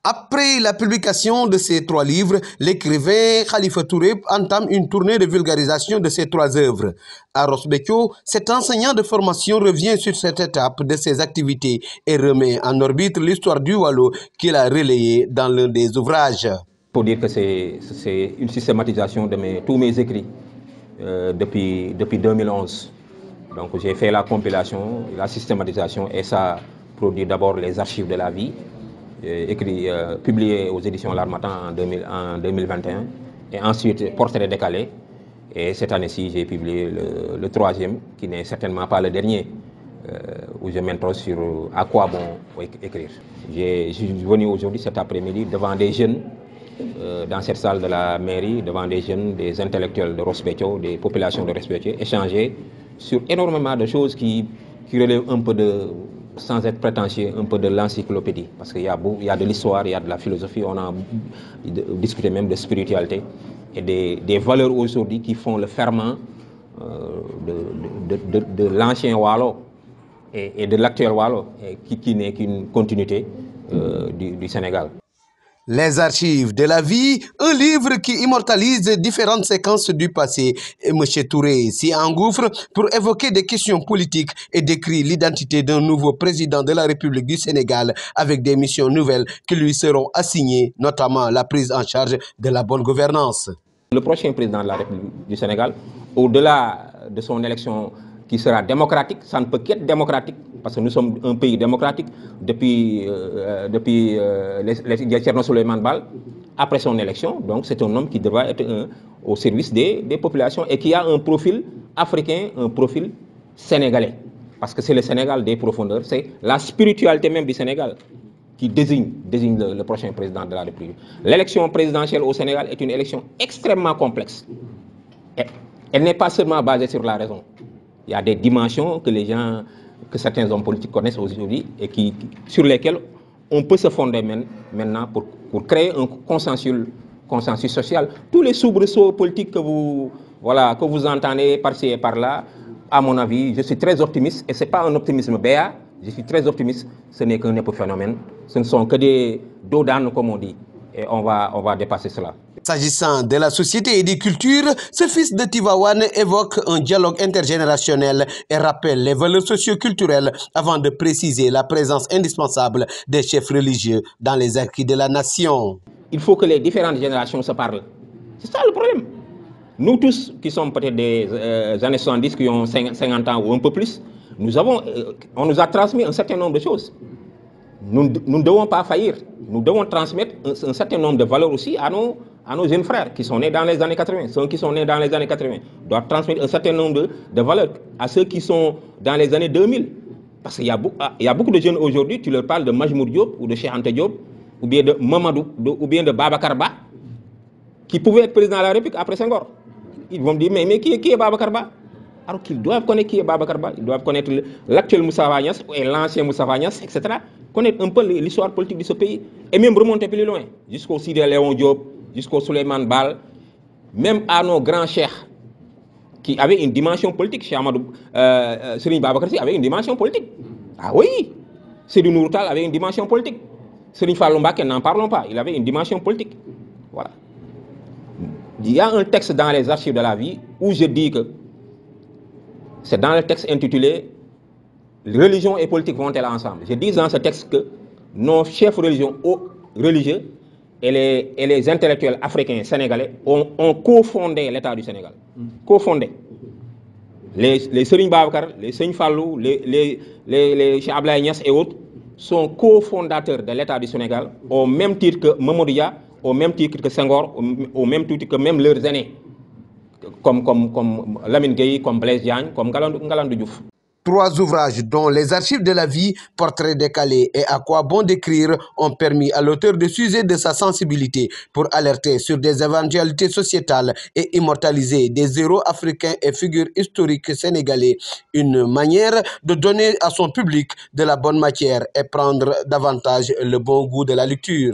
Après la publication de ces 3 livres, l'écrivain Khalifa Touré entame une tournée de vulgarisation de ses 3 œuvres. À Ross Béthio, cet enseignant de formation revient sur cette étape de ses activités et remet en orbite l'histoire du Waalo qu'il a relayée dans l'un des ouvrages. Pour dire que c'est une systématisation de tous mes écrits depuis 2011. Donc j'ai fait la compilation, la systématisation et ça produit d'abord les archives de la vie, publié aux éditions L'Harmattan en 2021 et ensuite Portrait décalé. Et cette année-ci, j'ai publié le 3e, qui n'est certainement pas le dernier, où je m'interroge sur à quoi bon écrire. Je suis venu aujourd'hui, cet après-midi, devant des jeunes, dans cette salle de la mairie, devant des jeunes, des intellectuels de Ross Béthio, des populations de Ross Béthio, échanger sur énormément de choses qui relèvent un peu de, sans être prétentieux, un peu de l'encyclopédie. Parce qu'il y a de l'histoire, il y a de la philosophie, on a discuté même de spiritualité et des valeurs aujourd'hui qui font le ferment de l'ancien Waalo et de l'actuel Waalo, qui n'est qu'une continuité du Sénégal. Les archives de la vie, un livre qui immortalise différentes séquences du passé. Et M. Touré s'y engouffre pour évoquer des questions politiques et décrit l'identité d'un nouveau président de la République du Sénégal avec des missions nouvelles qui lui seront assignées, notamment la prise en charge de la bonne gouvernance. Le prochain président de la République du Sénégal, au-delà de son élection qui sera démocratique, ça ne peut qu'être démocratique, parce que nous sommes un pays démocratique depuis Thierno Souleymane Baal, après son élection. Donc c'est un homme qui devra être au service des populations et qui a un profil africain, un profil sénégalais. Parce que c'est le Sénégal des profondeurs, c'est la spiritualité même du Sénégal qui désigne le prochain président de la République. L'élection présidentielle au Sénégal est une élection extrêmement complexe. Elle n'est pas seulement basée sur la raison. Il y a des dimensions que certains hommes politiques connaissent aujourd'hui et sur lesquelles on peut se fonder maintenant pour créer un consensus social. Tous les soubresauts politiques que vous entendez par-ci et par-là, à mon avis, je suis très optimiste, et ce n'est pas un optimisme béat, je suis très optimiste, ce n'est qu'un épiphénomène, ce ne sont que des dos d'âne, comme on dit, et on va dépasser cela. S'agissant de la société et des cultures, ce fils de Tivaouane évoque un dialogue intergénérationnel et rappelle les valeurs socio-culturelles avant de préciser la présence indispensable des chefs religieux dans les acquis de la nation. Il faut que les différentes générations se parlent. C'est ça le problème. Nous tous qui sommes peut-être des années 70, qui ont 50 ans ou un peu plus, on nous a transmis un certain nombre de choses. Nous ne devons pas faillir. Nous devons transmettre un certain nombre de valeurs aussi à nos jeunes frères qui sont nés dans les années 80. Ceux qui sont nés dans les années 80 doivent transmettre un certain nombre de valeurs à ceux qui sont dans les années 2000. Parce qu'il y a beaucoup de jeunes aujourd'hui, tu leur parles de Majmoud Diop ou de Cheikh Anta Diop, ou bien de Mamadou, ou bien de Babacar Ba, qui pouvaient être président de la République après Senghor. Ils vont me dire, mais qui est Babacar Ba? Alors qu'ils doivent connaître qui est Babacar Ba, ils doivent connaître l'actuel Moustapha Niasse et l'ancien Moustapha Niasse, etc. Connaître un peu l'histoire politique de ce pays et même remonter plus loin, jusqu'au Sidi Léon Diop, jusqu'au Souleymane Baal, même à nos grands cheikhs qui avaient une dimension politique. Cheikh Amadou Serigne Babacar Sy avait une dimension politique. Ah oui, Seydou Nourou Tall avait une dimension politique. Serigne Fallou Mbacké, n'en parlons pas, il avait une dimension politique. Voilà. Il y a un texte dans les archives de la vie où je dis que c'est dans le texte intitulé « Religion et politique vont-elles ensemble ?» Je dis dans ce texte que nos chefs religieux et les intellectuels africains sénégalais ont cofondé l'État du Sénégal. Cofondé. Les Serigne Babacar, les Serigne Fallou, les Cheikh Ablaye Niasse et autres sont cofondateurs de l'État du Sénégal au même titre que Mamadou Dia, au même titre que Senghor, au même titre que même leurs aînés. Comme Lamine Gueye, comme Blaise Diagne, comme Ngalandou Diouf. 3 ouvrages dont les archives de la vie, Portrait décalé et À quoi bon d'écrire ont permis à l'auteur de s'user de sa sensibilité pour alerter sur des éventualités sociétales et immortaliser des héros africains et figures historiques sénégalais. Une manière de donner à son public de la bonne matière et prendre davantage le bon goût de la lecture.